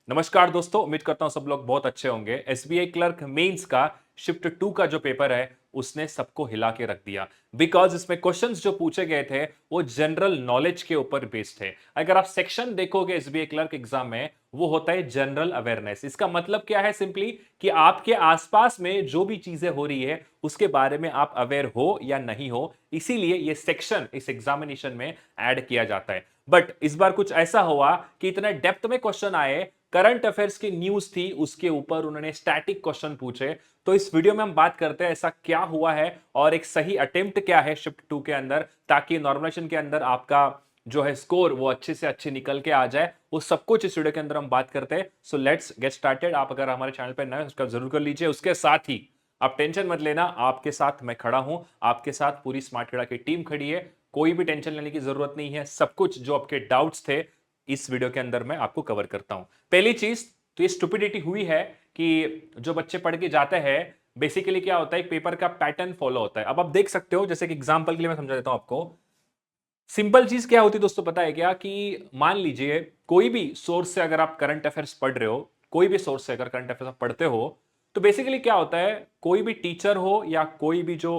नमस्कार दोस्तों, उम्मीद करता हूं सब लोग बहुत अच्छे होंगे। एसबीआई क्लर्क मेंस का शिफ्ट 2 का जो पेपर है उसने सबको हिला के रख दिया। बिकॉज इसमें क्वेश्चंस जो पूछे गए थे वो जनरल नॉलेज के ऊपर बेस्ड थे। अगर आप सेक्शन देखोगे एसबीआई क्लर्क एग्जाम में, वो होता है जनरल अवेयरनेस। इसका मतलब क्या है? सिंपली कि आपके आसपास में जो भी चीजें हो रही है उसके बारे में आप अवेयर हो या नहीं हो, इसीलिए ये सेक्शन इस एग्जामिनेशन में ऐड किया जाता है। बट इस बार कुछ ऐसा हुआ कि इतने डेप्थ में क्वेश्चन आए, करंट अफेयर्स की न्यूज थी उसके ऊपर उन्होंने स्टैटिक क्वेश्चन पूछे। तो इस वीडियो में हम बात करते हैं ऐसा क्या हुआ है और एक सही अटेम्प्ट क्या है शिफ्ट 2 के अंदर, ताकि नॉर्मलाइजेशन के अंदर आपका जो है स्कोर वो अच्छे से अच्छे निकल के आ जाए। वो सब कुछ इस वीडियो के अंदर हम बात करते हैं। So let's get started. आप अगर हमारे चैनल पर नए हो सब्सक्राइब जरूर कर लीजिए। उसके साथ ही आप टेंशन मत लेना, आपके साथ मैं खड़ा हूं, आपके साथ पूरी स्मार्ट खेड़ा की टीम खड़ी है। कोई भी टेंशन लेने की जरूरत नहीं है। सब कुछ जो आपके डाउट्स थे इस वीडियो के अंदर मैं आपको कवर करता हूं। पहली चीज तो ये स्टुपिडिटी हुई है कि जो बच्चे पढ़ के जाते हैं, बेसिकली क्या होता है, एक पेपर का पैटर्न फॉलो होता है। अब आप देख सकते हो, जैसे कि एग्जांपल के लिए मैं समझा देता हूं आपको। सिंपल चीज क्या होती है दोस्तों, पता है क्या? कि मान लीजिए कोई भी सोर्स से अगर आप करंट अफेयर्स पढ़ रहे हो, कोई भी सोर्स से अगर करंट अफेयर्स पढ़ते हो, तो बेसिकली क्या होता है, कोई भी टीचर हो या कोई भी जो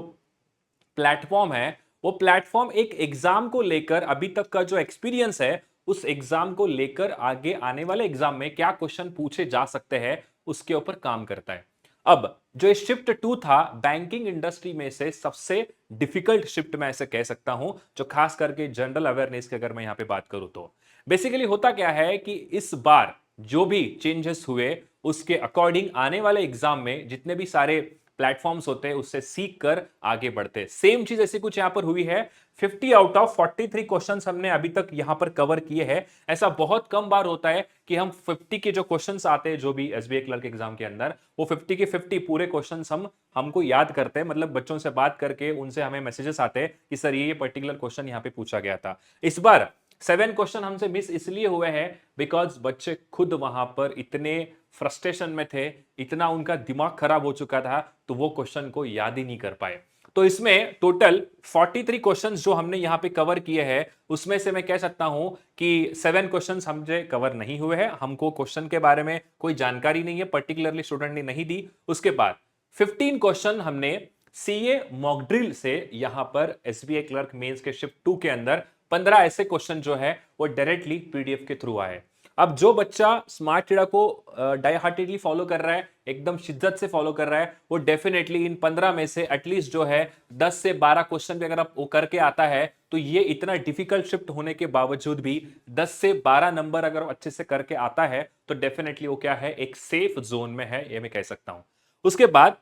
प्लेटफॉर्म है, वो प्लेटफॉर्म एक एग्जाम को लेकर अभी तक का जो एक्सपीरियंस है, उस एग्जाम को लेकर आगे आने वाले एग्जाम में क्या क्वेश्चन पूछे जा सकते हैं उसके ऊपर काम करता है। अब जो शिफ्ट 2 था, बैंकिंग इंडस्ट्री में से सबसे डिफिकल्ट शिफ्ट मैं ऐसे कह सकता हूं, जो खास करके जनरल अवेयरनेस की अगर मैं यहां पे बात करूं तो बेसिकली होता क्या है कि इस बार जो भी चेंजेस हुए उसके अकॉर्डिंग आने वाले एग्जाम में जितने भी सारे प्लेटफॉर्म्स होते हैं उससे सीख कर आगे बढ़ते हैं। सेम चीज ऐसी कुछ यहां पर हुई है। 50 आउट ऑफ 43 क्वेश्चंस हमने अभी तक यहां पर कवर किए हैं। ऐसा बहुत कम बार होता है कि हम 50 के जो क्वेश्चंस आते हैं जो भी एसबीआई क्लर्क एग्जाम के अंदर, वो 50 के 50 पूरे क्वेश्चंस हमको याद करते हैं। मतलब बच्चों से बात करके उनसे हमें मैसेजेस आते हैं कि सर ये पर्टिकुलर क्वेश्चन यहां पे पूछा गया था। इस बार 7 क्वेश्चन हमसे मिस इसलिए हुए हैं बिकॉज बच्चे खुद वहां पर इतने फ्रस्ट्रेशन में थे, इतना उनका दिमाग खराब हो चुका था, तो वो क्वेश्चन को याद ही नहीं कर पाए। तो इसमें टोटल 43 क्वेश्चंस जो हमने यहां पे कवर किए हैं, उसमें से मैं कह सकता हूं कि 7 क्वेश्चंस हमसे कवर नहीं हुए हैं। हमको क्वेश्चन के बारे में कोई जानकारी नहीं है, पर्टिकुलरली स्टूडेंट ने नहीं दी। उसके बाद 15 क्वेश्चन हमने सीए मॉक ड्रिल से यहां पर एसबीआई क्लर्क मेंस के शिफ्ट 2 के अंदर 15 ऐसे क्वेश्चन जो है वो डायरेक्टली पीडीएफ के थ्रू आए। अब जो बच्चा स्मार्ट टीड़ा को डाई हार्टेडली फॉलो कर रहा है, एकदम शिद्दत से फॉलो कर रहा है, वो डेफिनेटली इन 15 में से एटलीस्ट जो है 10 से 12 क्वेश्चन भी अगर आप वो करके आता है, तो ये इतना डिफिकल्ट शिफ्ट होने के बावजूद भी 10 से 12 नंबर अगर अच्छे से करके आता है, तो डेफिनेटली वो क्या है, एक सेफ जोन में है, ये मैं कह सकता हूं। उसके बाद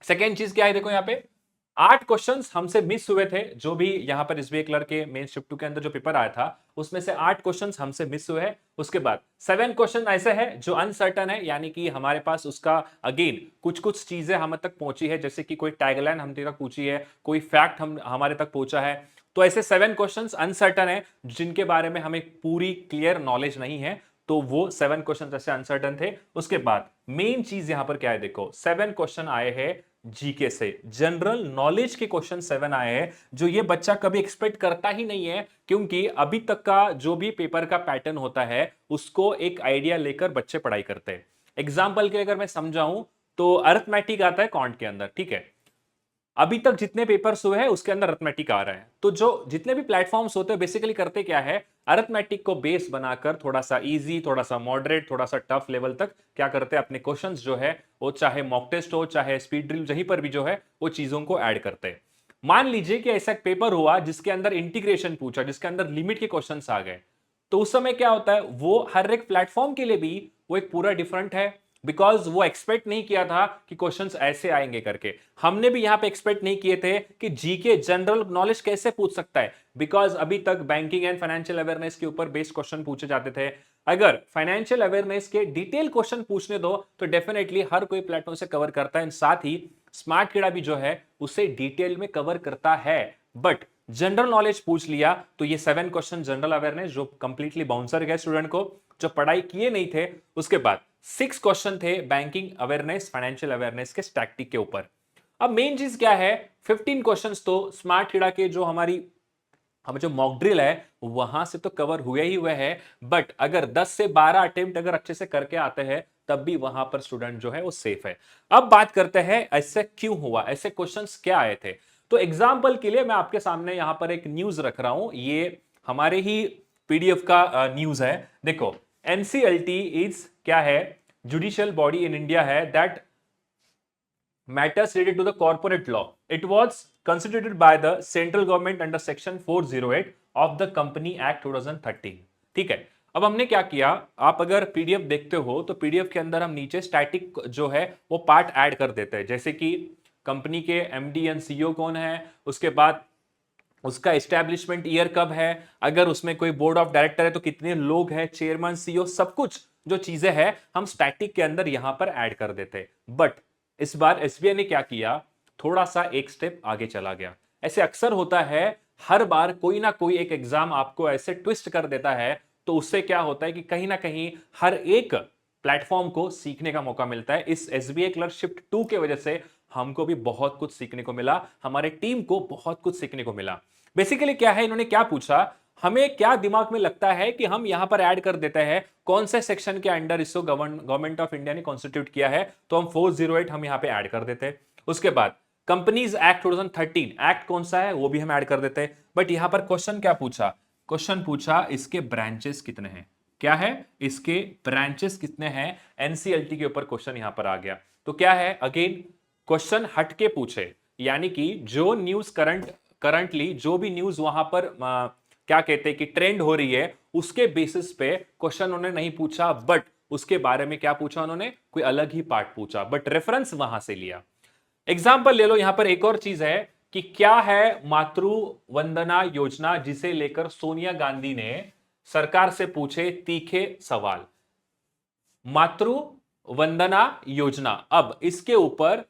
सेकेंड चीज क्या है, देखो यहां पे 8 क्वेश्चंस हमसे मिस हुए थे। जो भी यहां पर एसबीआई क्लर्क के मेन शिफ्ट 2 के अंदर जो पेपर आया था, उसमें से 8 क्वेश्चंस हमसे मिस हुए हैं। उसके बाद 7 क्वेश्चन ऐसे हैं जो अनसर्टन है, यानी कि हमारे पास उसका अगेन कुछ कुछ चीजें हम तक पहुंची है, जैसे कि कोई टैगलाइन हम तक पूछी है, कोई फैक्ट हम हमारे तक पहुंचा है। तो ऐसे 7 क्वेश्चंस अनसर्टन है जिनके बारे में हमें पूरी क्लियर नॉलेज नहीं है। तो वो 7 क्वेश्चन ऐसे अनसर्टन थे। उसके बाद मेन चीज यहां पर क्या है, देखो 7 क्वेश्चन आए हैं जीके से, जनरल नॉलेज के क्वेश्चन 7 आए हैं, जो ये बच्चा कभी एक्सपेक्ट करता ही नहीं है, क्योंकि अभी तक का जो भी पेपर का पैटर्न होता है उसको एक आइडिया लेकर बच्चे पढ़ाई करते हैं। एग्जाम्पल के लिए अगर मैं समझाऊं, तो अरिथमेटिक आता है कॉन्ट के अंदर, ठीक है। अभी तक जितने पेपर्स हुए हैं उसके अंदर अरिथमेटिक आ रहा है। तो जो जितने भी प्लेटफॉर्म्स होते हैं बेसिकली करते क्या है, अरिथमेटिक को बेस बनाकर थोड़ा सा इजी, थोड़ा सा मॉडरेट, थोड़ा सा टफ लेवल तक क्या करते हैं, अपने क्वेश्चंस जो है वो चाहे मॉक टेस्ट हो चाहे स्पीड ड्रिल, जहीं पर भी जो है वो चीजों को ऐड करते हैं। मान लीजिए कि ऐसा एक पेपर हुआ जिसके अंदर इंटीग्रेशन पूछा, जिसके अंदर लिमिट के क्वेश्चंस आ गए, तो उस समय क्या होता है, वो हर एक प्लेटफॉर्म के लिए भी वो एक पूरा डिफरेंट है। बिकॉज वो एक्सपेक्ट नहीं किया था कि क्वेश्चंस ऐसे आएंगे करके। हमने भी यहां पे एक्सपेक्ट नहीं किए थे कि जीके जनरल नॉलेज कैसे पूछ सकता है, बिकॉज अभी तक बैंकिंग एंड फाइनेंशियल अवेयरनेस के ऊपर बेस्ड क्वेश्चन पूछे जाते थे। अगर फाइनेंशियल अवेयरनेस के डिटेल क्वेश्चन पूछने दो तो डेफिनेटली हर कोई प्लेटफॉर्म से कवर करता है, साथ ही स्मार्ट कीड़ा भी जो है उसे डिटेल में कवर करता है। बट जनरल नॉलेज पूछ लिया तो ये 7 क्वेश्चन जनरल अवेयरनेस जो कंप्लीटली बाउंसर गए स्टूडेंट को, जो पढ़ाई किए नहीं थे। उसके बाद 6 क्वेश्चन थे बैंकिंग अवेयरनेस, फाइनेंशियल अवेयरनेस के स्टैटिक के ऊपर। अब मेन चीज क्या है, 15 क्वेश्चंस तो स्मार्ट हीड़ा के जो हमारी हम जो मॉक ड्रिल है वहां से तो कवर हुए ही हुए हैं, बट अगर 10 से 12 अटेम्प्ट अगर अच्छे से करके आते हैं तब भी वहां पर स्टूडेंट जो है वो सेफ है। अब बात करते हैं ऐसे क्यों हुआ, ऐसे क्वेश्चंस क्या आए थे। तो एग्जांपल के लिए मैं आपके सामने यहां पर एक न्यूज रख रहा हूं, ये हमारे ही पीडीएफ का न्यूज है। देखो, एनसीएलटी इज क्या है, जुडिशियल बॉडी इन इंडिया है that matters related to the corporate law. It was constituted by the central government under section 408 of the Company Act 2013। ठीक है, अब हमने क्या किया, आप अगर पीडीएफ देखते हो तो पीडीएफ के अंदर हम नीचे स्टैटिक जो है वो पार्ट ऐड कर देते हैं, जैसे कि कंपनी के एमडी एंड सीईओ कौन है, उसके बाद उसका एस्टैब्लिशमेंट ईयर कब है, अगर उसमें कोई बोर्ड ऑफ डायरेक्टर है तो कितने लोग हैं, चेयरमैन सीईओ, सब कुछ जो चीजें हैं हम स्टैटिक के अंदर यहां पर ऐड कर देते हैं। बट इस बार एसबीआई ने क्या किया, थोड़ा सा एक स्टेप आगे चला गया। ऐसे अक्सर होता है, हर बार कोई ना कोई एक एग्जाम आपको ऐसे ट्विस्ट कर देता है, तो उससे क्या होता है कि कहीं ना कहीं हर एक प्लेटफॉर्म को सीखने का मौका मिलता है। इस एसबीआई क्लर्क शिफ्ट 2 के वजह से हमको भी बहुत कुछ सीखने को मिला, हमारे टीम को बहुत कुछ सीखने को मिला। बेसिकली क्या है, इन्होंने क्या पूछा, हमें क्या दिमाग में लगता है कि हम यहां पर ऐड कर देते हैं कौन से सेक्शन के अंडर इसको गवर्नमेंट ऑफ इंडिया ने कॉन्स्टिट्यूट किया है, तो हम 408 हम यहां पे ऐड कर देते हैं। उसके बाद कंपनीज एक्ट 2013 एक्ट कौन सा है वो भी हम ऐड कर देते हैं। बट यहां पर क्वेश्चन क्या पूछा, क्वेश्चन पूछा इसके ब्रांचेस कितने हैं, क्या है इसके ब्रांचेस कितने हैं, एनसीएलटी के ऊपर क्वेश्चन यहां पर आ गया। तो क्या है, अगेन क्वेश्चन हटके पूछे, यानी कि जो न्यूज करंटली जो भी न्यूज वहां पर क्या कहते हैं कि ट्रेंड हो रही है उसके बेसिस पे क्वेश्चन उन्होंने नहीं पूछा, बट उसके बारे में क्या पूछा उन्होंने, कोई अलग ही पार्ट पूछा, बट रेफरेंस वहां से लिया। एग्जाम्पल ले लो, यहां पर एक और चीज है कि क्या है मातृ वंदना योजना, जिसे लेकर सोनिया गांधी ने सरकार से पूछे तीखे सवाल। मातृ वंदना योजना, अब इसके ऊपर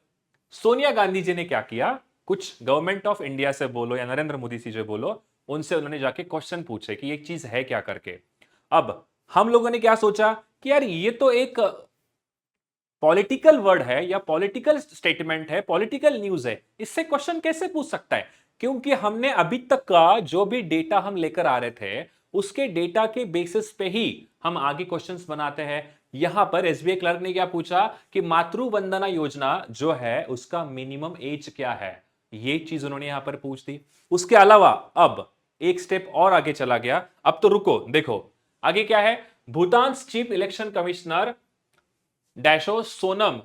सोनिया गांधी जी ने क्या किया, कुछ गवर्नमेंट ऑफ इंडिया से बोलो या नरेंद्र मोदी जी से बोलो, उनसे उन्होंने जाके क्वेश्चन पूछे कि ये चीज है क्या करके। अब हम लोगों ने क्या सोचा कि यार ये तो एक पॉलिटिकल वर्ड है या पॉलिटिकल स्टेटमेंट है, पॉलिटिकल न्यूज है, इससे क्वेश्चन कैसे पूछ सकता है, क्योंकि हमने अभी तक का जो भी डेटा हम लेकर आ रहे थे उसके डेटा के बेसिस पे ही हम आगे क्वेश्चंस बनाते हैं। यहां पर एसबीआई क्लर्क ने क्या पूछा कि मातृ वंदना योजना जो है उसका मिनिमम एज क्या है, ये चीज उन्होंने यहां पर पूछ दी। उसके अलावा अब एक स्टेप और आगे चला गया, अब तो रुको, देखो आगे क्या है, Bhutan chief election commissioner Dasho Sonam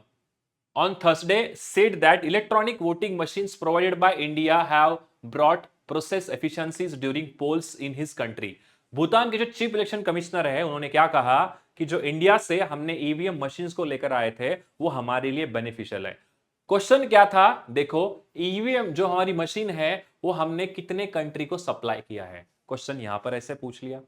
on Thursday said that electronic voting machines provided by India have brought process efficiencies during polls in his country। Bhutan के जो चीफ इलेक्शन कमिश्नर है उन्होंने क्या कहा कि जो इंडिया से हमने ईवीएम मशीन्स को लेकर आए थे वो हमारे लिए बेनिफिशियल है। क्वेश्चन क्या था, देखो ईवीएम जो हमारी मशीन है वो हमने कितने कंट्री को सप्लाई किया है, क्वेश्चन यहां पर ऐसे पूछ लिया।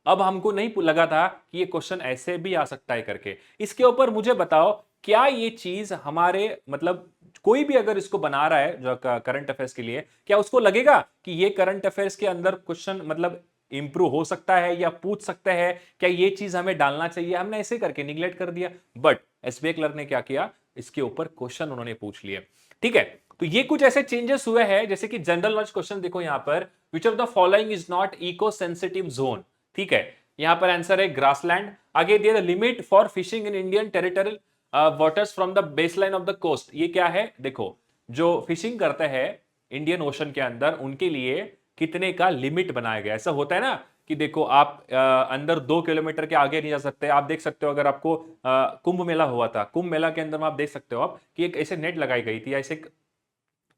अब हमको नहीं लगा था कि ये क्वेश्चन ऐसे भी आ सकता है करके। इसके ऊपर मुझे बताओ क्या ये चीज हमारे मतलब कोई भी अगर इसको बना रहा है जो करंट अफेयर्स के लिए, क्या उसको लगेगा कि ये करंट अफेयर्स के अंदर क्वेश्चन मतलब इंप्रूव हो सकता है या पूछ सकता है, क्या ये चीज हमें डालना चाहिए, हमने ऐसे करके निगलेक्ट कर दिया। बट एसबीआई क्लर्क ने क्या किया, इसके ऊपर क्वेश्चन उन्होंने पूछ लिए। ठीक है, तो ये कुछ ऐसे चेंजेस हुए हैं, जैसे कि जनरल नॉलेज क्वेश्चन देखो यहां पर, which of the following is not eco sensitive zone. ठीक है, यहां पर आंसर है ग्रासलैंड। आगे दिया the limit for fishing in Indian territorial waters from the baseline of the coast. ये क्या है, देखो जो फिशिंग करते हैं इंडियन ओशन के अंदर उनके लिए कितने का लिमिट बनाया गया। ऐसा होता है ना कि देखो आप अंदर 2 किलोमीटर के आगे नहीं जा सकते। आप देख सकते हो अगर आपको कुंभ मेला हुआ था, कुंभ मेला के अंदर में आप देख सकते हो आप कि एक ऐसे नेट लगाई गई थी, ऐसे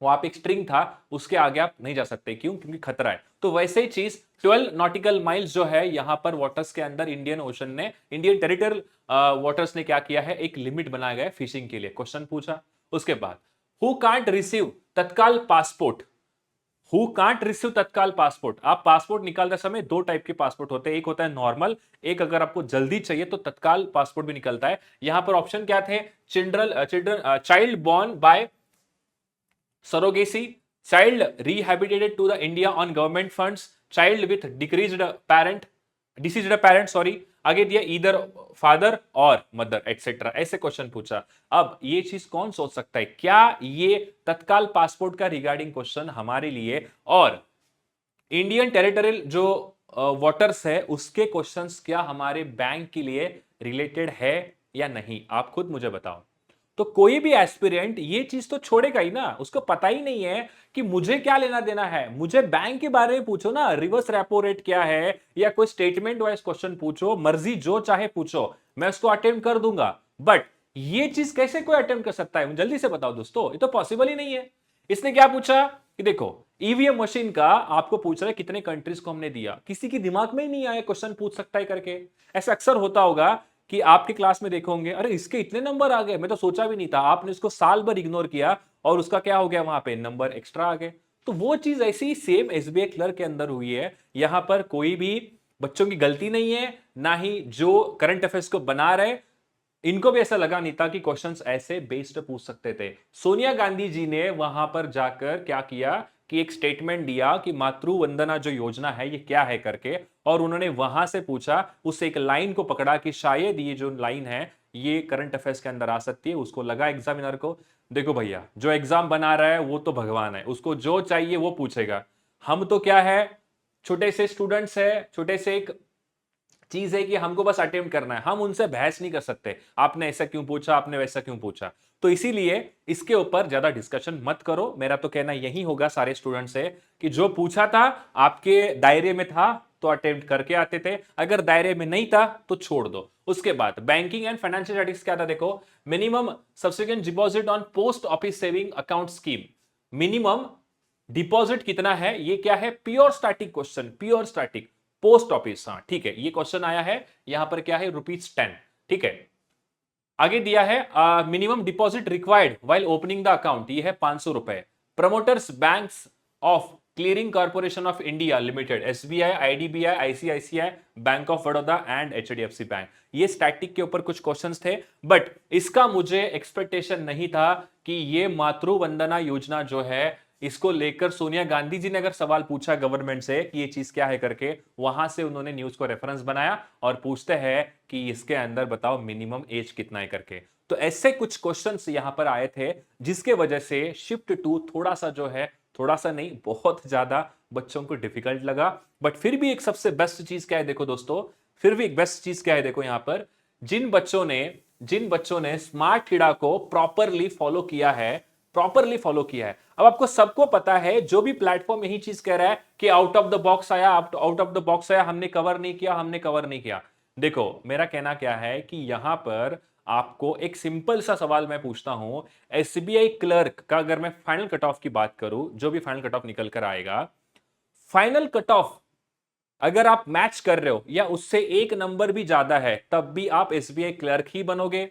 वहां पे एक स्ट्रिंग था, उसके आगे आप नहीं जा सकते, क्यों, क्योंकि खतरा है। तो वैसे ही चीज 12 नॉटिकल माइल्स जो है यहां पर वाटर्स के अंदर इंडियन ओशन ने, इंडियन टेरिटोरियल वाटर्स ने क्या किया है, एक लिमिट बनाया गया है फिशिंग के लिए, क्वेश्चन पूछा। उसके बाद हु कांट रिसीव तत्काल पासपोर्ट, हु कांट रिसीव तत्काल पासपोर्ट। आप पासपोर्ट निकालते समय दो टाइप के पासपोर्ट होते हैं, एक होता है नॉर्मल, एक अगर आपको जल्दी चाहिए तो तत्काल पासपोर्ट भी निकलता है। यहां पर ऑप्शन क्या थे, children child born by surrogacy, child rehabilitated to the India on government funds, child with deceased parent sorry, आगे दिया इधर फादर और मदर एटसेट्रा, ऐसे क्वेश्चन पूछा। अब ये चीज कौन सोच सकता है, क्या ये तत्काल पासपोर्ट का रिगार्डिंग क्वेश्चन हमारे लिए और इंडियन टेरिटोरियल जो वाटर्स है उसके क्वेश्चंस क्या हमारे बैंक के लिए रिलेटेड है या नहीं, आप खुद मुझे बताओ। तो कोई भी एस्पिरेंट ये चीज तो छोड़ेगा ही ना, उसको पता ही नहीं है कि मुझे क्या लेना देना है। मुझे बैंक के बारे में पूछो ना, रिवर्स रेपो रेट क्या है या कोई स्टेटमेंट वाइज क्वेश्चन पूछो, मर्जी जो चाहे पूछो, मैं उसको अटेम्प्ट कर दूंगा। बट ये चीज कैसे कोई अटेम्प्ट कर सकता है, जल्दी से बताओ दोस्तों, ये तो पॉसिबल ही नहीं है। इसने क्या पूछा कि देखो ईवीएम मशीन का आपको पूछ रहा है कितने कंट्रीज को हमने दिया, किसी की दिमाग में ही नहीं आया क्वेश्चन पूछ सकता है करके। ऐसा अक्सर होता होगा कि आपकी क्लास में देखोगे, अरे इसके इतने नंबर आ गए, मैं तो सोचा भी नहीं था, आपने इसको साल भर इग्नोर किया और उसका क्या हो गया, वहां पे नंबर एक्स्ट्रा आ गए। तो वो चीज ऐसी ही सेम एसबीआई क्लर्क के अंदर हुई है। यहां पर कोई भी बच्चों की गलती नहीं है, ना ही जो करंट अफेयर्स को बना रहे इनको भी ऐसा लगा नहीं था कि क्वेश्चंस ऐसे बेस्ड पूछ सकते थे। सोनिया गांधी जी ने वहां पर जाकर क्या किया कि एक स्टेटमेंट दिया कि मातृ वंदना जो योजना है ये क्या है करके, और उन्होंने वहां से पूछा, उससे एक लाइन को पकड़ा कि शायद ये जो लाइन है ये करंट अफेयर्स के अंदर आ सकती है। उसको लगा एग्जामिनर को, देखो भैया जो एग्जाम बना रहा है वो तो भगवान है, उसको जो चाहिए वो पूछेगा। हम तो क्या है, छोटे से स्टूडेंट्स है, छोटे से एक चीज है कि हमको बस अटेम्प्ट करना है, हम उनसे बहस नहीं कर सकते, आपने ऐसा क्यों पूछा, आपने वैसा क्यों पूछा। तो इसीलिए इसके ऊपर ज्यादा डिस्कशन मत करो। मेरा तो कहना यही होगा सारे स्टूडेंट से कि जो पूछा था आपके दायरे में था तो अटेम्प्ट करके आते थे, अगर दायरे में नहीं था तो छोड़ दो। उसके बाद बैंकिंग एंड फाइनेंशियल स्टैटिस्टिक्स क्या था, देखो minimum subsequent deposit on post office saving account scheme, minimum deposit कितना है, ये क्या है, pure static question, pure static post office. हाँ ठीक है, ये क्वेश्चन आया है, यहां पर क्या है, ₹10। ठीक है, आगे दिया है minimum deposit required while opening the account, ये है ₹500। Promoters banks of clearing corporation of India limited, SBI, IDBI, ICICI, bank of Baroda and HDFC bank, ये स्टैटिक के ऊपर कुछ क्वेश्चंस थे। बट इसका मुझे एक्सपेक्टेशन नहीं था कि ये मातृ वंदना योजना जो है इसको लेकर सोनिया गांधी जी ने अगर सवाल पूछा गवर्नमेंट से कि ये चीज क्या है करके, वहां से उन्होंने न्यूज को रेफरेंस बनाया और पूछते हैं कि इसके अंदर बताओ मिनिमम एज कितना है करके। तो ऐसे कुछ क्वेश्चंस यहां पर आए थे जिसके वजह से शिफ्ट टू थोड़ा सा जो है, थोड़ा सा नहीं बहुत ज्यादा बच्चों को डिफिकल्ट लगा। बट फिर भी एक सबसे बेस्ट चीज क्या है देखो दोस्तों, फिर भी एक बेस्ट चीज क्या है देखो, यहां पर जिन बच्चों ने स्मार्ट कीड़ा को प्रॉपरली फॉलो किया है, प्रॉपरली फॉलो किया है। अब आपको सबको पता है जो भी प्लेटफॉर्म यही चीज कह रहा है कि आउट ऑफ द बॉक्स आया, आउट ऑफ द बॉक्स आया, हमने कवर नहीं किया, हमने कवर नहीं किया। देखो मेरा कहना क्या है कि यहां पर आपको एक सिंपल सा सवाल मैं पूछता हूं, एसबीआई क्लर्क का अगर मैं फाइनल कट ऑफ की बात करूं, जो भी फाइनल कट ऑफ निकल कर आएगा, फाइनल कट ऑफ अगर आप मैच कर रहे हो या उससे एक नंबर भी ज्यादा है तब भी आप एसबीआई क्लर्क ही बनोगे।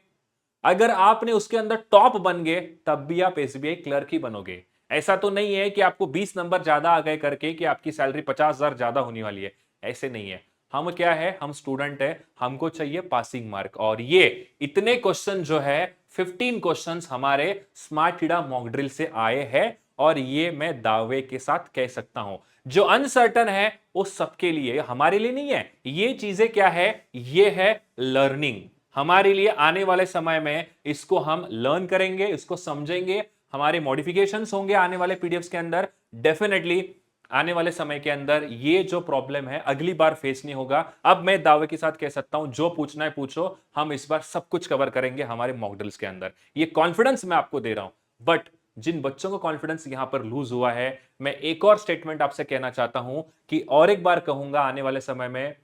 अगर आपने उसके अंदर टॉप बन गए तब भी आप एसबीआई क्लर्क ही बनोगे। ऐसा तो नहीं है कि आपको 20 नंबर ज्यादा आ गए करके कि आपकी सैलरी 50,000 ज्यादा होने वाली है, ऐसे नहीं है। हम क्या है, हम स्टूडेंट है, हमको चाहिए पासिंग मार्क। और ये इतने क्वेश्चन जो है 15 क्वेश्चंस हमारे स्मार्ट कीड़ा मॉक ड्रिल से आए हैं, और ये मैं दावे के साथ कह सकता हूं। जो अनसर्टन है वो सबके लिए, हमारे लिए नहीं है। ये चीजें क्या है, ये है लर्निंग हमारे लिए। आने वाले समय में इसको हम लर्न करेंगे, इसको समझेंगे, हमारे मॉडिफिकेशंस होंगे आने वाले पीडीएफ्स के अंदर। डेफिनेटली आने वाले समय के अंदर ये जो प्रॉब्लम है अगली बार फेस नहीं होगा। अब मैं दावे के साथ कह सकता हूं जो पूछना है पूछो, हम इस बार सब कुछ कवर करेंगे हमारे मॉक ड्रिल्स के अंदर, ये कॉन्फिडेंस मैं आपको दे रहा हूं। बट जिन बच्चों को कॉन्फिडेंस यहां पर लूज हुआ है, मैं एक और स्टेटमेंट आपसे कहना चाहता हूं कि और एक बार कहूंगा आने वाले समय में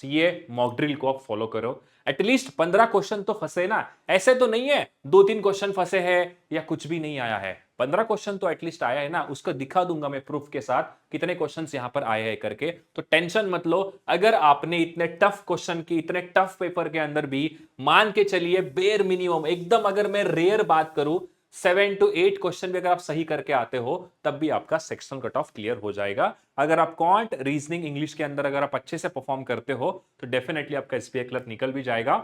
ये मॉक ड्रिल को आप फॉलो करो। एटलीस्ट 15 क्वेश्चन तो फंसे ना, ऐसे तो नहीं है 2-3 क्वेश्चन फंसे हैं या कुछ भी नहीं आया है, 15 क्वेश्चन तो एटलीस्ट आया है ना। उसको दिखा दूंगा मैं प्रूफ के साथ कितने क्वेश्चंस यहां पर आए हैं करके। तो टेंशन मत लो, अगर आपने इतने टफ क्वेश्चन की, इतने टफ पेपर के अंदर भी मान के चलिए बेयर मिनिमम एकदम, अगर मैं रेयर बात करूं 7 to 8 क्वेश्चन भी अगर आप सही करके आते हो तब भी आपका सेक्शनल कट ऑफ क्लियर हो जाएगा। अगर आप क्वांट, रीजनिंग, इंग्लिश के अंदर अगर आप अच्छे से परफॉर्म करते हो तो डेफिनेटली आपका एसबीआई क्लर्क निकल भी जाएगा।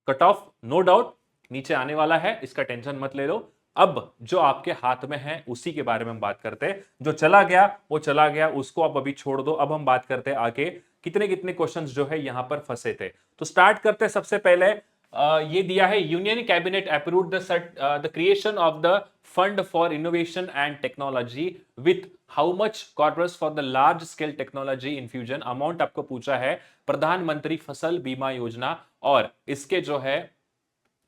कट ऑफ नो डाउट नीचे आने वाला है, इसका टेंशन मत ले लो। अब जो आपके हाथ में है उसी के बारे में हम बात करते हैं। जो चला गया वो चला गया, उसको आप अभी छोड़ दो। अब हम बात करते हैं आगे कितने कितने क्वेश्चंस जो है यहां पर फंसे थे। तो स्टार्ट करते हैं सबसे पहले। ये दिया है union cabinet approved the creation of the fund for innovation and technology with how much corpus for the large scale technology infusion, amount आपको पूछा है प्रधानमंत्री फसल बीमा योजना, और इसके जो है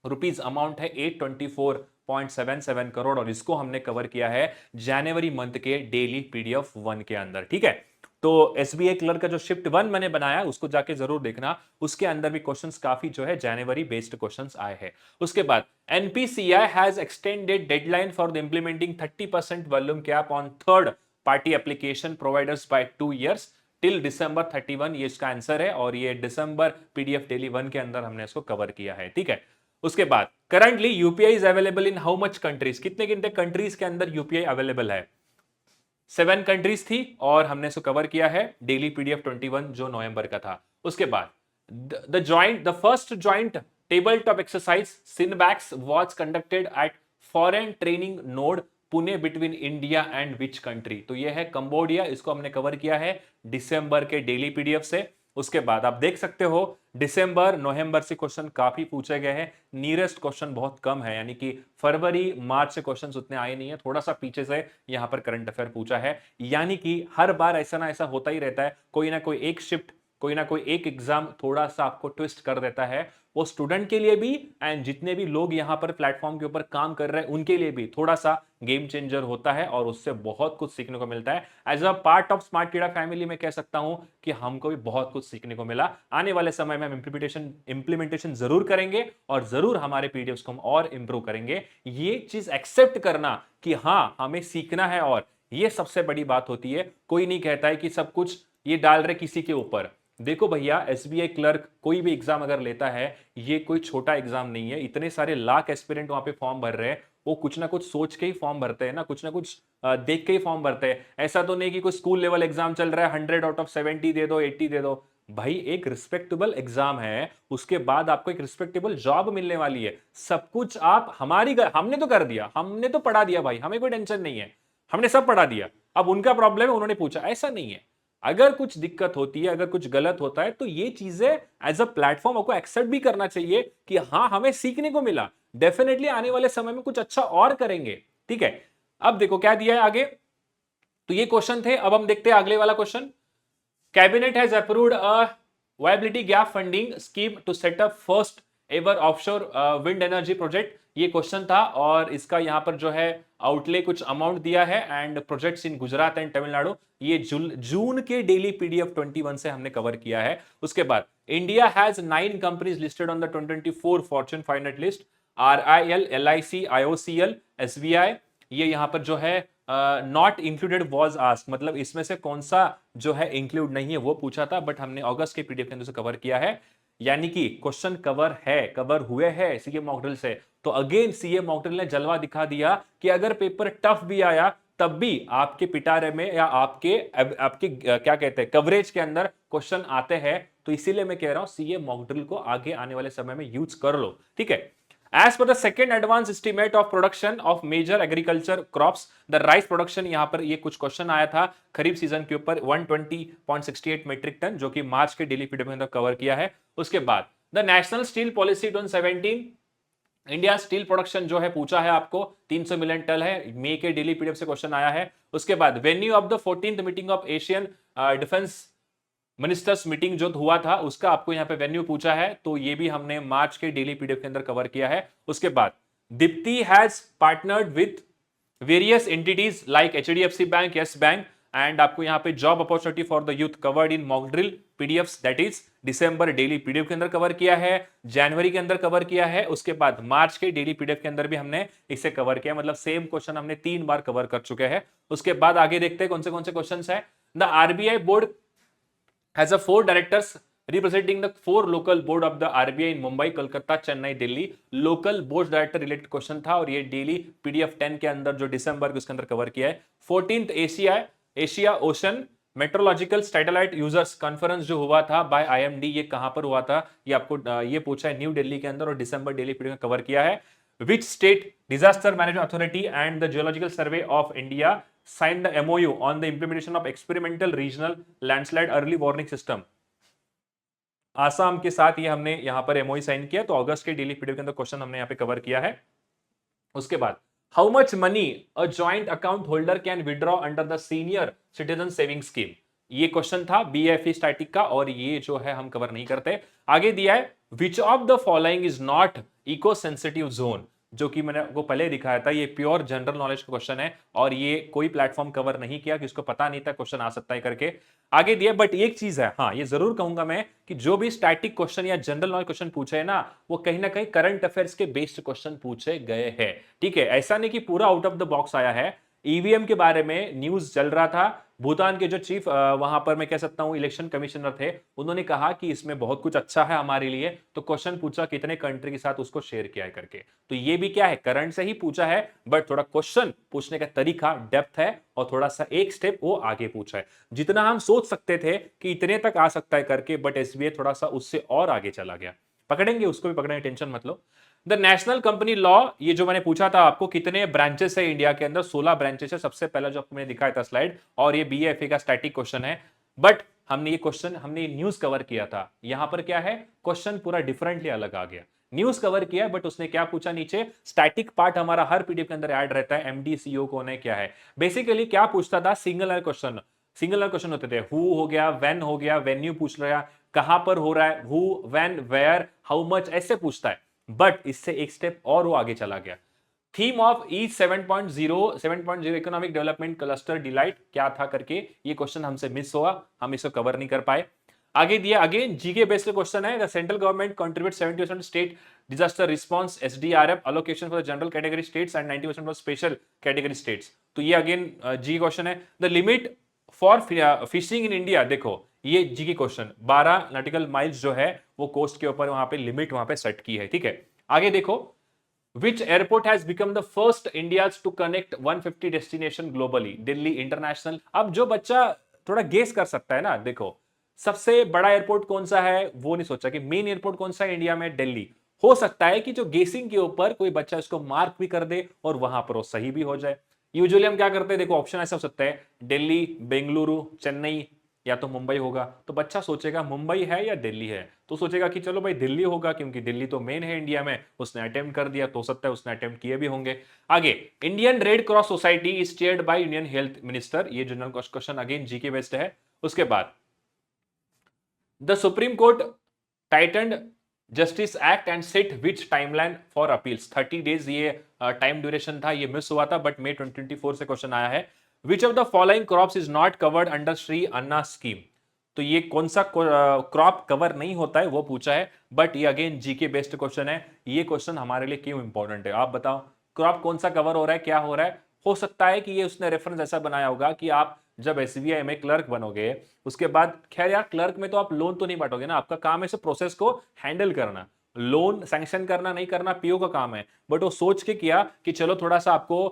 रुपीज अमाउंट है 824.77 करोड़, और इसको हमने कवर किया है जनवरी मंथ के डेली पीडीएफ 1 के अंदर। ठीक है, तो एसबीआई क्लर्क का जो शिफ्ट 1 मैंने बनाया उसको जाके जरूर देखना, उसके अंदर भी क्वेश्चंस काफी जो है जनवरी बेस्ड क्वेश्चंस आए हैं। उसके बाद NPCI has extended deadline for the implementing 30% volume cap on third party application providers by 2 years till December 31, ये इसका आंसर है, और ये दिसंबर पीडीएफ डेली 1 के अंदर हमने इसको कवर किया है। ठीक है, उसके बाद currently UPI is available in how much countries, कितने कितने कंट्रीज के अंदर यूपीआई अवेलेबल है? 7 कंट्रीज थी, और हमने इसको कवर किया है डेली पीडीएफ 21 जो नवंबर का था। उसके बाद the first joint table top exercise CINBAX was conducted at foreign training node Pune between India and which country, तो ये है कंबोडिया, इसको हमने कवर किया है दिसंबर के डेली पीडीएफ से। उसके बाद आप देख सकते हो दिसंबर नवंबर से क्वेश्चन काफी पूछे गए हैं, नियरेस्ट क्वेश्चन बहुत कम है, यानी कि फरवरी मार्च से क्वेश्चंस उतने आए नहीं है, थोड़ा सा पीछे से यहां पर करंट अफेयर पूछा है। यानी कि हर बार ऐसा ना ऐसा होता ही रहता है, कोई ना कोई एक शिफ्ट, कोई ना कोई एक एग्जाम थोड़ा सा आपको ट्विस्ट कर देता है, वो स्टूडेंट के लिए भी एंड जितने भी लोग यहां पर प्लेटफॉर्म के ऊपर काम कर रहे हैं उनके लिए भी थोड़ा सा गेम चेंजर होता है, और उससे बहुत कुछ सीखने को मिलता है। As a part of smart Keeda family में कह सकता हूं कि हमको भी बहुत कुछ सीखने को मिला। आने वाले समय में हम इंप्लीमेंटेशन जरूर करेंगे, और जरूर हमारे पीडीएफ्स को हम और इंप्रूव करेंगे। ये चीज एक्सेप्ट करना कि हाँ हमें सीखना है, और ये सबसे बड़ी बात होती है। कोई नहीं कहता है कि सब कुछ ये डाल रहे किसी के ऊपर। देखो भैया, एसबीआई क्लर्क कोई भी एग्जाम अगर लेता है, ये कोई छोटा एग्जाम नहीं है, इतने सारे लाख एस्पिरेंट वहां पे फॉर्म भर रहे हैं, वो कुछ ना कुछ सोच के ही फॉर्म भरते हैं ना, कुछ ना कुछ देख के ही फॉर्म भरते हैं। ऐसा तो नहीं कि कोई स्कूल लेवल एग्जाम चल रहा है 100 आउट ऑफ 70 दे दो, 80 दे दो। भाई एक रिस्पेक्टेबल एग्जाम है, उसके बाद आपको एक रिस्पेक्टेबल जॉब मिलने वाली है। सब कुछ आप हमने तो कर दिया, हमने तो पढ़ा दिया भाई, हमें कोई टेंशन नहीं है, हमने सब पढ़ा दिया। अब उनका प्रॉब्लम है, उन्होंने पूछा, ऐसा नहीं है। अगर कुछ दिक्कत होती है, अगर कुछ गलत होता है, तो ये चीजें एज अ प्लेटफॉर्म आपको एक्सेप्ट भी करना चाहिए कि हाँ हमें सीखने को मिला, डेफिनेटली आने वाले समय में कुछ अच्छा और करेंगे। ठीक है, अब देखो क्या दिया है आगे। तो ये क्वेश्चन थे, अब हम देखते हैं अगले वाला question. Cabinet has approved a viability gap funding scheme to set up first ever offshore wind energy project, ये क्वेश्चन था, और इसका यहां पर जो है आउटले कुछ अमाउंट दिया है, and projects in Gujarat and Tamil Nadu, ये जून के डेली पीडीएफ 21 से हमने कवर किया है। उसके बाद India has 9 companies listed on the 2024 Fortune 500 list, RIL, LIC, IOCL, SBI, ये यहां पर जो है नॉट इंक्लूडेड वॉज आस्क, मतलब इसमें से कौन सा जो है इंक्लूड नहीं है वो पूछा था, बट हमने अगस्त के पीडीएफ के अंदर से कवर किया है। यानी कि क्वेश्चन कवर हुए हैं सीए मॉकड्रिल से। तो अगेन सीए मॉकड्रिल ने जलवा दिखा दिया कि अगर पेपर टफ भी आया तब भी आपके पिटारे में या आपके आपके क्या कहते हैं कवरेज के अंदर क्वेश्चन आते हैं। तो इसीलिए मैं कह रहा हूं सीए मॉकड्रिल को आगे आने वाले समय में यूज कर लो। ठीक है, As per the second advance estimate of production of major agriculture crops, the rice production, यहां पर ये कुछ क्वेश्चन आया था खरीफ सीजन के ऊपर 120.68 मीट्रिक टन, जो कि मार्च के डेली पीडीएफ में अंदर कवर किया है। उसके बाद the national steel policy 2017, India steel production जो है पूछा है आपको 300 मिलियन टन है, मई के डेली पीडीएफ से क्वेश्चन आया है। उसके बाद venue of the 14th meeting of Asian defence ministers meeting जो हुआ था उसका आपको यहां पे वेन्यू पूछा है, तो ये भी हमने मार्च के डेली पीडीएफ के अंदर कवर किया है। उसके बाद Deepti has partnered with various entities like HDFC bank, yes bank, and आपको यहां पे job opportunity for the youth covered in mock drill PDFs, that is December daily PDF के अंदर कवर किया है, जनवरी के अंदर कवर किया है। उसके बाद मार्च के डेली पीडीएफ के अंदर भी हमने इसे कवर किया, मतलब सेम क्वेश्चन हमने 3 बार कवर कर चुके हैं। उसके बाद आगे देखते हैं कौन से क्वेश्चन है। The RBI board has a 4 directors representing the 4 local board of the RBI in Mumbai, Kolkata, Chennai, Delhi. Local board director related question था, और ये डेली पीडीएफ 10 के अंदर जो दिसंबर के उसके अंदर कवर किया है। 14th Asia ocean meteorological satellite users conference जो हुआ था बाय IMD, ये कहां पर हुआ था, ये आपको ये पूछा है न्यू दिल्ली के अंदर, और दिसंबर डेली पीडीएफ में कवर किया है। Which state disaster management authority and the geological survey of India signed the MOU on the implementation of experimental regional landslide early warning system? Assam के साथ ये हमने यहां पर MOU साइन किया, तो अगस्त के डेली पीडीएफ के अंदर क्वेश्चन हमने यहां पे कवर किया है। उसके बाद how much money a joint account holder can withdraw under the senior citizen saving scheme? ये क्वेश्चन था बीएफई स्टैटिक का, और ये जो है हम कवर नहीं करते। आगे दिया है which of the following is not eco sensitive zone, जो कि मैंने आपको पहले दिखाया था, ये प्योर जनरल नॉलेज का क्वेश्चन है, और ये कोई प्लेटफॉर्म कवर नहीं किया, किसको पता नहीं था क्वेश्चन आ सकता है करके। आगे दिया, बट एक चीज है, हाँ ये जरूर कहूंगा मैं कि जो भी स्टैटिक क्वेश्चन या जनरल नॉलेज क्वेश्चन पूछे है ना, वो कहीं ना कहीं करंट अफेयर्स के बेस्ड क्वेश्चन पूछे गए हैं। ठीक है, ऐसा नहीं कि पूरा आउट ऑफ द बॉक्स आया है। ईवीएम के बारे में न्यूज चल रहा था, भूटान के जो चीफ वहां पर मैं कह सकता हूं इलेक्शन कमिश्नर थे, उन्होंने कहा कि इसमें बहुत कुछ अच्छा है हमारे लिए, तो क्वेश्चन पूछा कितने कंट्री के साथ उसको शेयर किया है करके। तो ये भी क्या है, करंट से ही पूछा है, बट थोड़ा क्वेश्चन पूछने का तरीका डेप्थ है, और थोड़ा सा एक स्टेप वो आगे पूछा है। जितना हम सोच सकते थे कि इतने तक आ सकता है करके, बट एसबीआई थोड़ा सा उससे और आगे चला गया। पकड़ेंगे उसको भी, पकड़ेंगे, टेंशन मत लो। द नेशनल कंपनी लॉ, ये जो मैंने पूछा था आपको कितने ब्रांचेस है इंडिया के अंदर, 16 ब्रांचेस है, सबसे पहला जो आपको मैंने दिखाया था स्लाइड, और ये बीएफए का स्टैटिक क्वेश्चन है। बट हमने न्यूज कवर किया था, यहां पर क्या है, क्वेश्चन पूरा डिफरेंटली अलग आ गया। न्यूज कवर किया, बट उसने क्या पूछा नीचे, स्टैटिक पार्ट हमारा हर पीडीएफ के अंदर ऐड रहता है, एमडी सीईओ कौन है क्या है। बेसिकली क्या पूछता था, सिंगल क्वेश्चन, सिंगल क्वेश्चन होते थे, हु हो गया, व्हेन हो गया, वेन्यू पूछ रहा, कहां पर हो रहा है, who, when, where, how much, ऐसे पूछता है। बट इससे एक स्टेप और वो आगे चला गया। Theme of E 7.0 economic development cluster delight क्या था करके, ये क्वेश्चन हमसे मिस हुआ, हम इसको कवर नहीं कर पाए। आगे दिया, अगेन जीके बेस्ड क्वेश्चन है, the central government contribute 70% state disaster response SDRF allocation for the general category states and 90% for special category states. तो ये अगेन जी क्वेश्चन है। The limit for fishing in India, देखो ये जी की question, 12 nautical miles जो है वो कोस्ट के ऊपर वहां पे लिमिट वहां पे सेट की है। ठीक है, आगे देखो, Which airport has become the first India to connect 150 destination globally? Delhi international. अब जो बच्चा थोड़ा गेस कर सकता है ना, देखो सबसे बड़ा एयरपोर्ट कौन सा है वो नहीं सोचा, कि मेन एयरपोर्ट कौन सा है इंडिया में, दिल्ली। हो सकता है कि जो गेसिंग के ऊपर कोई बच्चा इसको मार्क भी कर दे और वहां पर वो सही भी हो जाए। यूजुअली हम क्या करते हैं, देखो ऑप्शन ऐसा हो सकता है, दिल्ली, बेंगलुरु, चेन्नई, या तो मुंबई होगा, तो बच्चा सोचेगा मुंबई है या दिल्ली है, तो सोचेगा कि चलो भाई दिल्ली होगा, क्योंकि दिल्ली तो मेन है इंडिया में, उसने अटेम्प्ट कर दिया, तो हो सकता है उसने अटेम्प्ट किए भी होंगे। आगे, Indian red cross society is chaired by Indian health minister, ये general question again GK based है। उसके बाद, the supreme court tightened justice act and set which timeline for appeals, 30 days ये टाइम ड्यूरेशन था, ये मिस हुआ था, but मे 2024 से क्वेश्चन आया है। Which of the following crops is not covered under Shri Anna scheme, तो ये कौन सा क्रॉप कवर नहीं होता है वो पूछा है, बट ये अगेन जीके बेस्ड क्वेश्चन है। ये क्वेश्चन हमारे लिए क्यों इंपॉर्टेंट है, आप बताओ, क्रॉप कौन सा कवर हो रहा है, क्या हो रहा है। हो सकता है कि ये उसने रेफरेंस ऐसा बनाया होगा कि आप जब एसबीआई में क्लर्क बनोगे, उसके बाद, खैर यार क्लर्क में तो आप लोन तो नहीं बांटोगे ना, आपका काम है इस प्रोसेस को हैंडल करना, लोन सैंक्शन करना नहीं करना पीओ का काम है। बट वो सोच के किया कि चलो थोड़ा सा आपको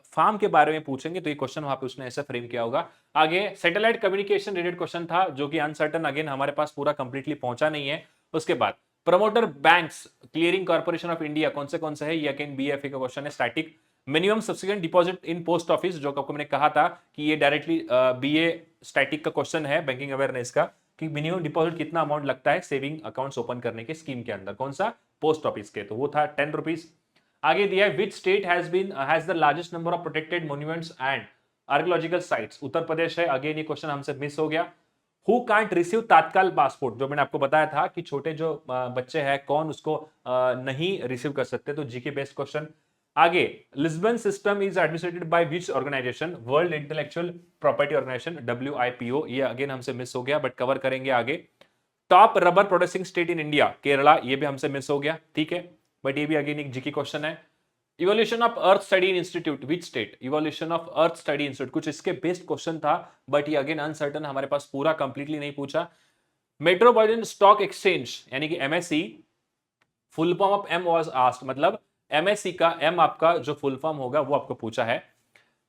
फार्म के बारे में पूछेंगे, तो ये क्वेश्चन वहां पे उसने ऐसा फ्रेम किया होगा। आगे, सैटेलाइट कम्युनिकेशन रिलेटेड क्वेश्चन था, जो कि अनसर्टन, अगेन हमारे पास पूरा कंप्लीटली पहुंचा नहीं है। उसके बाद, promoter banks clearing corporation of India कौन से है, ये अगेन बीएफए का क्वेश्चन है। Static minimum subsequent deposit in post office, जो आपको मैंने कहा था कि ये डायरेक्टली बीए स्टैटिक का क्वेश्चन है, बैंकिंग अवेयरनेस का, कि मिनिमम डिपॉजिट कितना अमाउंट लगता है सेविंग अकाउंट्स ओपन करने के स्कीम के अंदर, कौन सा, पोस्ट ऑफिस के, तो वो था 10 रुपीज। आगे दिया है, which state has the largest number of protected monuments and archaeological sites, Uttar Pradesh है। अगेन ये क्वेश्चन हमसे मिस हो गया। Who can't receive tatkal passport, जो मैंने आपको बताया था कि छोटे जो बच्चे हैं कौन उसको नहीं रिसीव कर सकते, तो जीके बेस्ड क्वेश्चन। आगे, Lisbon system is administered by which organisation, world intellectual property organisation, WIPO, ये अगेन हमसे मिस हो गया, बट कवर करेंगे आगे। Top rubber producing state in India, Kerala, ये भी हमसे मिस हो गया, ठीक है, बट ये भी अगेन एक जीके क्वेश्चन है। Evolution of earth study institute which state, evolution of earth study institute, कुछ इसके बेस्ड क्वेश्चन था, बट ये अगेन अनसर्टन, हमारे पास पूरा कंप्लीटली नहीं पूछा। मेट्रोपॉलिटन स्टॉक एक्सचेंज यानी कि MSC, full form of M was asked, मतलब एमएससी का एम आपका जो फुल फॉर्म होगा वो आपको पूछा है।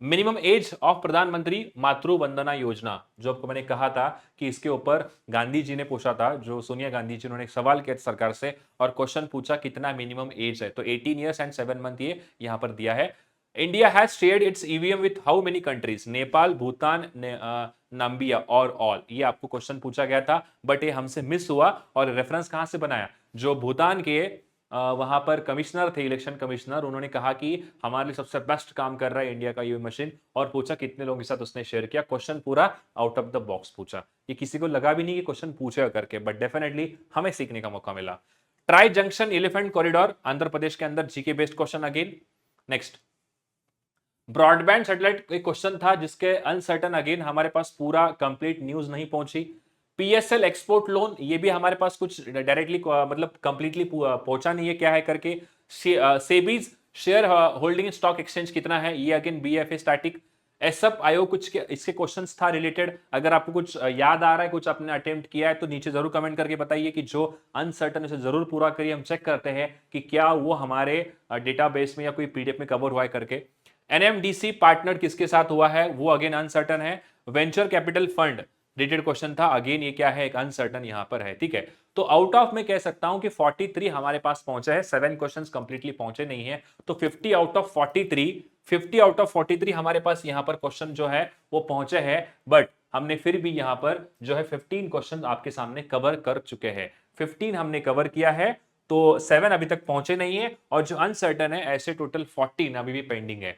मिनिमम एज ऑफ प्रधानमंत्री मातृ वंदना योजना, जो आपको मैंने कहा था कि इसके ऊपर गांधी जी ने पूछा था, जो सोनिया गांधी जी, उन्होंने एक सवाल किया सरकार से और क्वेश्चन पूछा कितना मिनिमम एज है, तो 18 ईयर्स एंड 7 मंथ ये यहां पर दिया है। India has shared it's EVM with how many countries, Nepal, Bhutan, Namibia और ऑल, ये आपको क्वेश्चन पूछा गया था, बट ये हमसे मिस हुआ। और रेफरेंस कहां से बनाया, जो भूटान के वहां पर कमिश्नर थे, इलेक्शन कमिश्नर, उन्होंने कहा कि हमारे लिए सबसे बेस्ट काम कर रहा है इंडिया का ईवीएम मशीन, और पूछा कितने लोगों के साथ उसने शेयर किया। क्वेश्चन पूरा आउट ऑफ द बॉक्स पूछा, ये किसी को लगा भी नहीं कि क्वेश्चन पूछेगा करके, बट डेफिनेटली हमें सीखने का मौका मिला। Tri junction elephant corridor Andhra Pradesh के अंदर, GK based question again. Next, broadband satellite एक क्वेश्चन था जिसके अनसर्टन, अगेन हमारे पास पूरा कंप्लीट न्यूज नहीं पहुंची। पीएसएल एक्सपोर्ट लोन, ये भी हमारे पास कुछ डायरेक्टली मतलब कंप्लीटली पहुंचा नहीं है क्या है करके। SEBI's share holding stock exchange कितना है, ये अगेन बीएफए स्टैटिक। एसएफ आयोग कुछ इसके क्वेश्चंस था रिलेटेड, अगर आपको कुछ याद आ रहा है, कुछ आपने अटेम्प्ट किया है तो नीचे जरूर कमेंट करके बताइए कि जो अनसर्टन उसे जरूर पूरा करिए। हम चेक करते हैं कि क्या वो हमारे डेटाबेस में या कोई पीडीएफ में कवर हुआ है करके। एनएमडीसी पार्टनर किसके साथ हुआ है, वो अगेन अनसर्टन है। Venture capital fund related question था, अगेन ये क्या है, एक अनसर्टन यहां पर है, ठीक है। तो आउट ऑफ मैं कह सकता हूं कि 43 हमारे पास पहुंचे हैं, 7 क्वेश्चंस कंप्लीटली पहुंचे नहीं है, तो 50 आउट ऑफ 43, 50 आउट ऑफ 43 हमारे पास यहां पर क्वेश्चन जो है वो पहुंचे हैं। बट हमने फिर भी यहां पर जो है 15 क्वेश्चन आपके सामने कवर कर चुके हैं, 15 हमने कवर किया है, तो 7 अभी तक पहुंचे नहीं है, और जो अनसर्टन है ऐसे टोटल 14 अभी भी पेंडिंग है।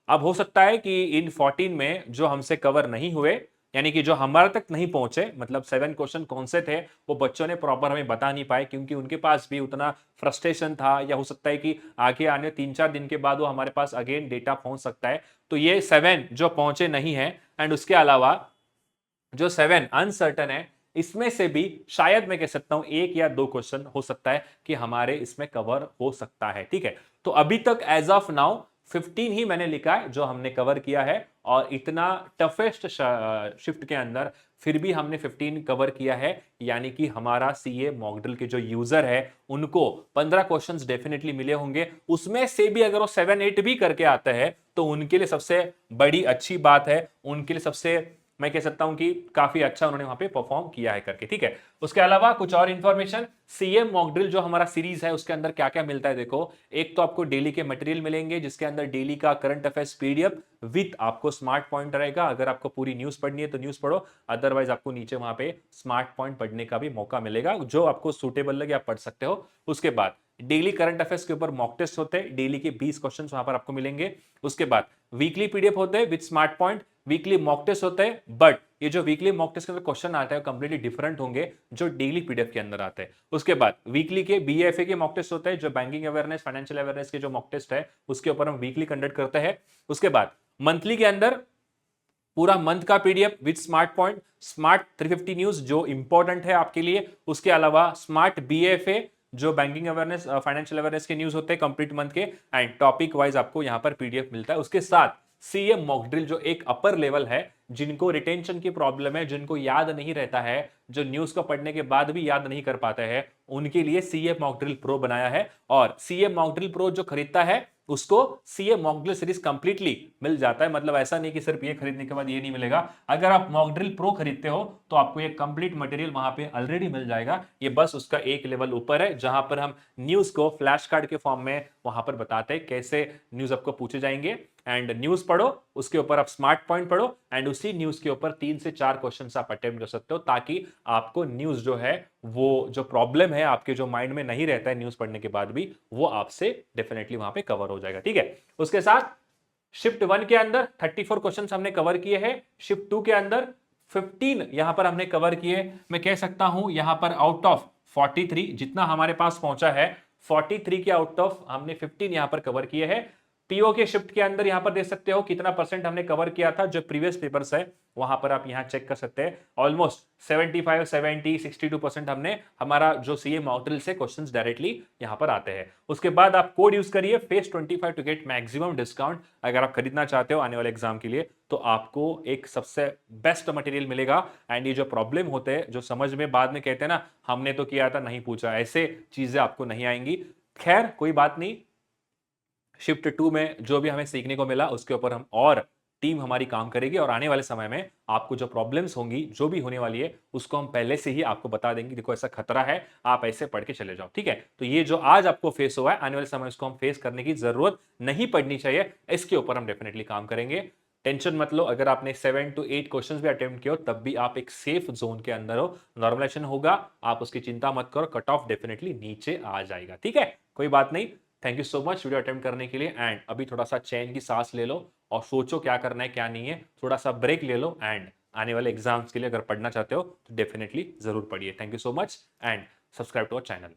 अब हो सकता है कि इन 14 में जो हमसे कवर नहीं हुए, यानी कि जो हमारे तक नहीं पहुंचे, मतलब 7 क्वेश्चन कौन से थे वो बच्चों ने प्रॉपर हमें बता नहीं पाए, क्योंकि उनके पास भी उतना फ्रस्ट्रेशन था, या हो सकता है कि आगे आने 3-4 दिन के बाद वो हमारे पास अगेन डेटा पहुंच सकता है। तो ये 7 जो पहुंचे नहीं है, एंड उसके अलावा जो 7 अनसर्टन है, इसमें से भी शायद मैं कह सकता हूं 1 या 2 क्वेश्चन हो सकता है कि हमारे इसमें कवर हो सकता है, ठीक है। तो अभी तक एज ऑफ नाउ 15 ही मैंने लिखा है जो हमने कवर किया है, और इतना टफेस्ट शिफ्ट के अंदर फिर भी हमने 15 कवर किया है, यानी कि हमारा सीए मॉक के जो यूजर है उनको 15 क्वेश्चंस डेफिनेटली मिले होंगे, उसमें से भी अगर वो 7-8 भी करके आते हैं तो उनके लिए सबसे बड़ी अच्छी बात है, उनके लिए सबसे मैं कह सकता हूं कि काफी अच्छा उन्होंने वहां पे परफॉर्म किया है करके, ठीक है। उसके अलावा कुछ और इंफॉर्मेशन, सीएम मॉक ड्रिल जो हमारा सीरीज है उसके अंदर क्या क्या मिलता है देखो। एक तो आपको डेली के मटेरियल मिलेंगे जिसके अंदर डेली का करंट अफेयर्स पीडीएफ विथ आपको स्मार्ट पॉइंट रहेगा, अगर आपको पूरी न्यूज पढ़नी है तो न्यूज पढ़ो, अदरवाइज आपको नीचे वहां पे स्मार्ट पॉइंट पढ़ने का भी मौका मिलेगा, जो आपको सूटेबल लगे आप पढ़ सकते हो। उसके बाद डेली करंट अफेयर्स के ऊपर मॉक टेस्ट होते हैं, डेली के 20 क्वेश्चन वहां पर आपको मिलेंगे। उसके बाद वीकली पीडीएफ होते हैं with smart point, weekly mock test होते हैं, बट ये जो वीकली मॉक टेस्ट के अंदर क्वेश्चन आते हैं कंप्लीटली डिफरेंट होंगे जो डेली पीडीएफ के अंदर आते हैं। उसके बाद वीकली के बीएफए के मॉक टेस्ट होते हैं, जो बैंकिंग अवेयरनेस फाइनेंशियल अवेयरनेस के जो मॉक टेस्ट है उसके ऊपर हम वीकली कंडक्ट करते हैं। उसके बाद मंथली के अंदर पूरा मंथ का PDF with smart point, smart 350 news जो इंपॉर्टेंट है आपके लिए, उसके अलावा स्मार्ट बीएफए जो बैंकिंग अवेयरनेस फाइनेंशियल अवेयरनेस के न्यूज होते हैं कंप्लीट मंथ के, एंड टॉपिक वाइज आपको यहां पर पीडीएफ मिलता है। उसके साथ सीएम मॉक ड्रिल जो एक अपर लेवल है, जिनको रिटेंशन की प्रॉब्लम है, जिनको याद नहीं रहता है, जो न्यूज को पढ़ने के बाद भी याद नहीं कर पाते हैं, उनके लिए सीएम मॉक ड्रिल प्रो बनाया है। और सीएम मॉक ड्रिल प्रो जो खरीदता है उसको CA mock drill series completely मिल जाता है, मतलब ऐसा नहीं कि सिर्फ ये खरीदने के बाद ये नहीं मिलेगा। अगर आप मॉक ड्रिल प्रो खरीदते हो तो आपको ये कंप्लीट मटेरियल वहां पे ऑलरेडी मिल जाएगा, ये बस उसका एक लेवल ऊपर है, जहां पर हम न्यूज को फ्लैश कार्ड के फॉर्म में वहां पर बताते हैं कैसे न्यूज आपको पूछे जाएंगे, एंड न्यूज पढ़ो, उसके ऊपर आप स्मार्ट पॉइंट पढ़ो, एंड उसी न्यूज के ऊपर 3 से 4 क्वेश्चन आप अटेम्प्ट कर सकते हो, ताकि आपको न्यूज जो है वो जो प्रॉब्लम है आपके जो माइंड में नहीं रहता है न्यूज पढ़ने के बाद भी, वो आपसे डेफिनेटली वहां पे कवर हो जाएगा, ठीक है। उसके साथ शिफ्ट 1 के अंदर 34 क्वेश्चन हमने कवर किए हैं, शिफ्ट 2 के अंदर 15 यहां पर हमने कवर किए। मैं कह सकता हूं यहां पर आउट ऑफ 43 जितना हमारे पास पहुंचा है, 43 के आउट ऑफ हमने 15 यहां पर कवर किए हैं। पीओ के शिफ्ट के अंदर यहां पर देख सकते हो कितना परसेंट हमने कवर किया था, जो प्रीवियस पेपर्स है वहां पर आप यहां चेक कर सकते हैं, ऑलमोस्ट 75, 70, 62% हमने हमारा जो सीए मॉक ड्रिल से क्वेश्चंस डायरेक्टली यहां पर आते हैं। उसके बाद आप कोड यूज करिए face 25 to get maximum discount, अगर आप खरीदना चाहते हो आने वाले एग्जाम के लिए तो आपको एक सबसे बेस्ट मटेरियल मिलेगा। एंड ये जो प्रॉब्लम होते हैं जो समझ में बाद में कहते हैं ना हमने तो किया था नहीं पूछा, ऐसे चीजें आपको नहीं आएंगी। खैर कोई बात नहीं, शिफ्ट 2 में जो भी हमें सीखने को मिला उसके ऊपर हम और टीम हमारी काम करेगी, और आने वाले समय में आपको जो प्रॉब्लम्स होंगी जो भी होने वाली है उसको हम पहले से ही आपको बता देंगे, देखो ऐसा खतरा है आप ऐसे पढ़ के चले जाओ, ठीक है। तो ये जो आज आपको फेस हुआ है आने वाले समय उसको हम फेस करने की जरूरत नहीं पड़नी चाहिए, इसके ऊपर हम डेफिनेटली काम करेंगे। टेंशन मत लो, अगर आपने 7 to 8 क्वेश्चन भी अटेम्प्ट किया तब भी आप एक सेफ जोन के अंदर हो, नॉर्मलाइजेशन होगा, आप उसकी चिंता मत करो, कट ऑफ डेफिनेटली नीचे आ जाएगा, ठीक है। कोई बात नहीं, thank you so much video attempt करने के लिए। एंड अभी थोड़ा सा चैन की सांस ले लो और सोचो क्या करना है क्या नहीं है, थोड़ा सा ब्रेक ले लो एंड आने वाले एग्जाम्स के लिए अगर पढ़ना चाहते हो तो डेफिनेटली जरूर पढ़िए। Thank you so much and subscribe to our channel.